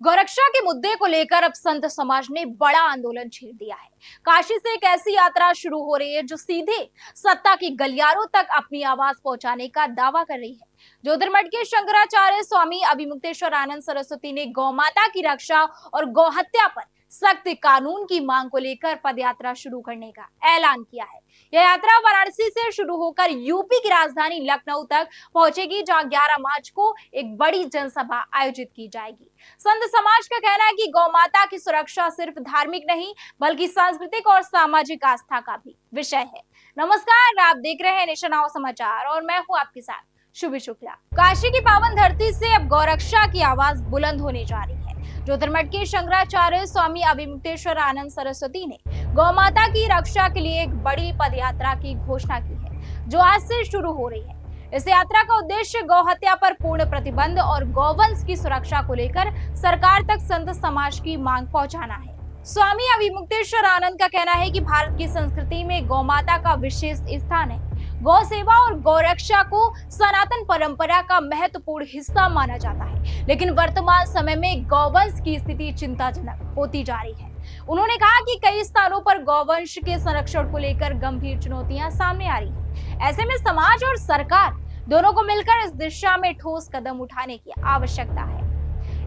गौरक्षा के मुद्दे को लेकर अब संत समाज ने बड़ा आंदोलन छेड़ दिया है। काशी से एक ऐसी यात्रा शुरू हो रही है जो सीधे सत्ता की गलियारों तक अपनी आवाज पहुंचाने का दावा कर रही है। ज्योतिर्मठ के शंकराचार्य स्वामी अभिमुक्तेश्वर आनंद सरस्वती ने गौमाता की रक्षा और गौहत्या पर सख्त कानून की मांग को लेकर पदयात्रा शुरू करने का ऐलान किया है। यह यात्रा वाराणसी से शुरू होकर यूपी की राजधानी लखनऊ तक पहुंचेगी, जहां 11 मार्च को एक बड़ी जनसभा आयोजित की जाएगी। संत समाज का कहना है कि गौमाता की सुरक्षा सिर्फ धार्मिक नहीं बल्कि सांस्कृतिक और सामाजिक आस्था का भी विषय है। नमस्कार, आप देख रहे हैं नेशन नाउ समाचार और मैं हूं आपके साथ शुभी शुक्ला। काशी की पावन धरती से अब गौरक्षा की आवाज बुलंद होने जा रही है। ज्योतिर्मठ के शंकराचार्य स्वामी अभिमुक्तेश्वर आनंद सरस्वती ने गौमाता की रक्षा के लिए एक बड़ी पदयात्रा की घोषणा की है, जो आज से शुरू हो रही है। इस यात्रा का उद्देश्य गौहत्या पर पूर्ण प्रतिबंध और गौवंश की सुरक्षा को लेकर सरकार तक संत समाज की मांग पहुंचाना है। स्वामी अभिमुक्तेश्वर आनंद का कहना है कि भारत की संस्कृति में गौमाता का विशेष स्थान है। गौ सेवा और गौरक्षा को सनातन परंपरा का महत्वपूर्ण हिस्सा माना जाता है, लेकिन वर्तमान समय में गौवंश की स्थिति चिंताजनक होती जा रही है। उन्होंने कहा कि कई स्थानों पर गौवंश के संरक्षण को लेकर गंभीर चुनौतियां सामने आ रही हैं। ऐसे में समाज और सरकार दोनों को मिलकर इस दिशा में ठोस कदम उठाने की आवश्यकता है।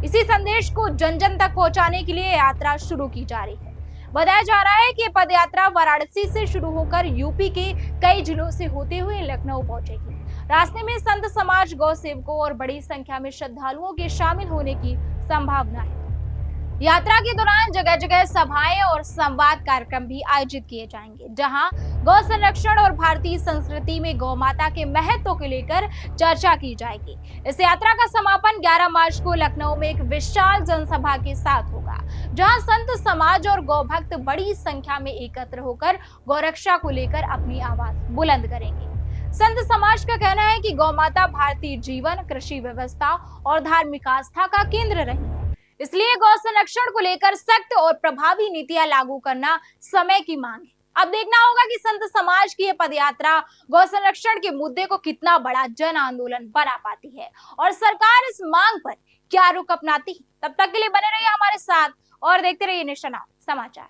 इसी संदेश को जन जन तक पहुंचाने के लिए यात्रा शुरू की जा रही है। बताया जा रहा है कि पदयात्रा वाराणसी से शुरू होकर यूपी के कई जिलों से होते हुए लखनऊ पहुंचेगी। रास्ते में संत समाज, गौ सेवकों और बड़ी संख्या में श्रद्धालुओं के शामिल होने की संभावना है। यात्रा के दौरान जगह जगह सभाएं और संवाद कार्यक्रम भी आयोजित किए जाएंगे, जहां गौ संरक्षण और भारतीय संस्कृति में गौ माता के महत्व को लेकर चर्चा की जाएगी। इस यात्रा का समापन 11 मार्च को लखनऊ में एक विशाल जनसभा के साथ होगा, जहां संत समाज और गौ भक्त बड़ी संख्या में एकत्र होकर गौरक्षा को लेकर अपनी आवाज बुलंद करेंगे। संत समाज का कहना है कि गौ माता भारतीय जीवन, कृषि व्यवस्था और धार्मिक आस्था का केंद्र रही है, इसलिए गौ संरक्षण को लेकर सख्त और प्रभावी नीतियां लागू करना समय की मांग है। अब देखना होगा कि संत समाज की यह पदयात्रा गौ संरक्षण के मुद्दे को कितना बड़ा जन आंदोलन बना पाती है और सरकार इस मांग पर क्या रुख अपनाती है। तब तक के लिए बने रहिए हमारे साथ और देखते रहिए नेशन नाउ समाचार।